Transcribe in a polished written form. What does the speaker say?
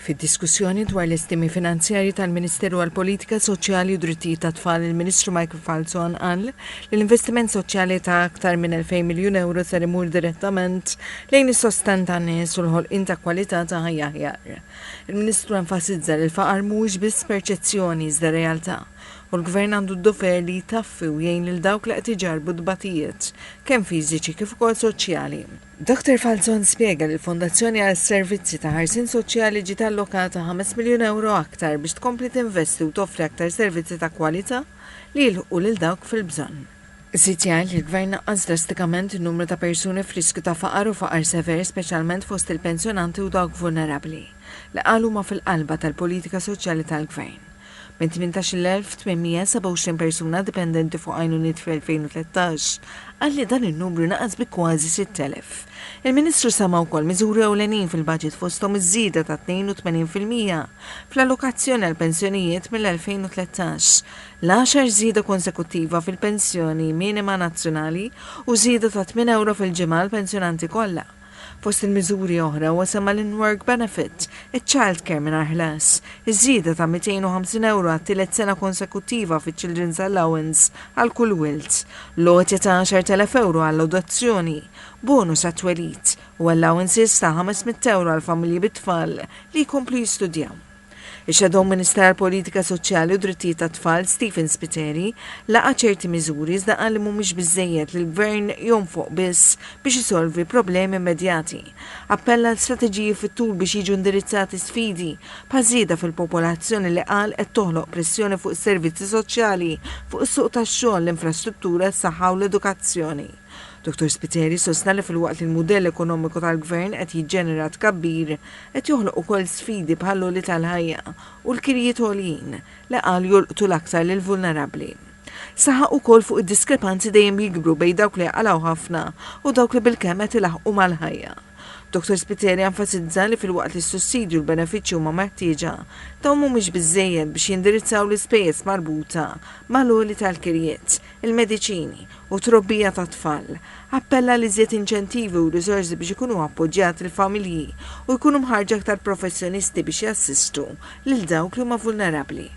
Fid-diskussjoni dwar l-istimi finanzjarji tal-Ministeru għall-Politika Soċjali u Drittijiet tat-Tfal, il-Ministru Michael Falzon qal li l-investiment soċjali ta' aktar minn 2,000 miljun euro ser imur direttament lejn is-sosten tan-nies u l-ħolqien ta' kwalità ta' ħajja aħjar. Il-Ministru enfasizza li l-faqar mhuwiex biss perċezzjoni iżda realtà u l-Gvern għandu d-dover li jtaffi u jgħin lil dawk li qed iġarbu dbatijiet kemm fiżiċi kif ukoll soċjali. Dr. Falzon spjega li l-Fondazzjoni għas-Servizzi ta' Ħarsien Soċjali ġiet allokata 5 miljun euro aktar biex tkompli tinvesti u toffri aktar servizzi ta' kwalità li jilħqu lil dawk fil-bżonn. Żied jgħid li l-Gvern naqqas drastikament in-numru ta' persuni f'riskju ta' faqar u faqar sever speċjalment fost il-pensjonanti u dawk vulnerabbli li qalu ma fil-qalba tal-politika soċjali tal-Gvern. Minn 18,827 persuna dipendenti fuq għajnuniet fl-2013, għalli dan il-numru naqas bi kważi 6,000. Il-Ministru sama wkoll miżuri ewlenin fil-budget fosthom iż-żieda ta' 82% fl-allokazzjoni għal pensjonijiet mill-2013, l-10 żieda konsekuttiva fil-pensjoni minima nazzjonali u żieda ta' 8 euro fil-ġimgħa għall pensjonanti kollha. Fost il-miżuri oħra wasama l-in-work benefit, il-child care minn ħlas, iż-żieda ta' 250 euro għat-tielet sena konsekuttiva fiċ-Children's Allowance għal kull wilt, lotja ta' 10,000 euro għall-adozzjoni, bonus għat-twelid u allowances ta' 500 euro għall-familji bit-tfal li jkomplu jistudjaw. Ix-Shadow Minister Politika Soċjali u Drittijiet tat-Tfal Stephen Spiteri laqa ċerti miżuri iżda qal li mhumiex biżżejjed li l-Gvern jonfoq biss biex isolvi problemi immedjati. Appella l-strateġiji fit-tul biex jiġu indirizzati sfidi bħal żieda fil-popolazzjoni li qal qed toħloq pressjoni fuq is-servizzi soċjali, fuq is-suq tax-xogħol, l-infrastruttura, s-saħħa u l-edukazzjoni. Dr. Spiteri sostna li fil-waqt li l-mudell ekonomiku tal-Gvern qed jiġġenera tkabbir qed joħloq ukoll sfidi bħal li tal-ħajja u l-kirjiet għoljin li qal jolqtu l-aktar lil vulnerabbli. Saħaq ukoll fuq id-diskrepanzi dejjem jikbru bejn dawk li jaqalaw ħafna u dawk li bil-kemm qed ilaħqu mal-ħajja. Dr. Spiteri enfasizza li fil-waqt li s-sussidju l-benefiċċju huma meħtieġa dawn mhumiex biżżejjed biex jindirizzaw l-ispejjeż marbuta mal-għoli tal-kirjiet, il-mediċini u trobbija tat-tfal. Appella li żied inċentivi u riżorsi biex ikunu appoġġjati l-familji u jkunu mħarġa aktar professjonisti biex jassistu lil dawk li huma vulnerabbli.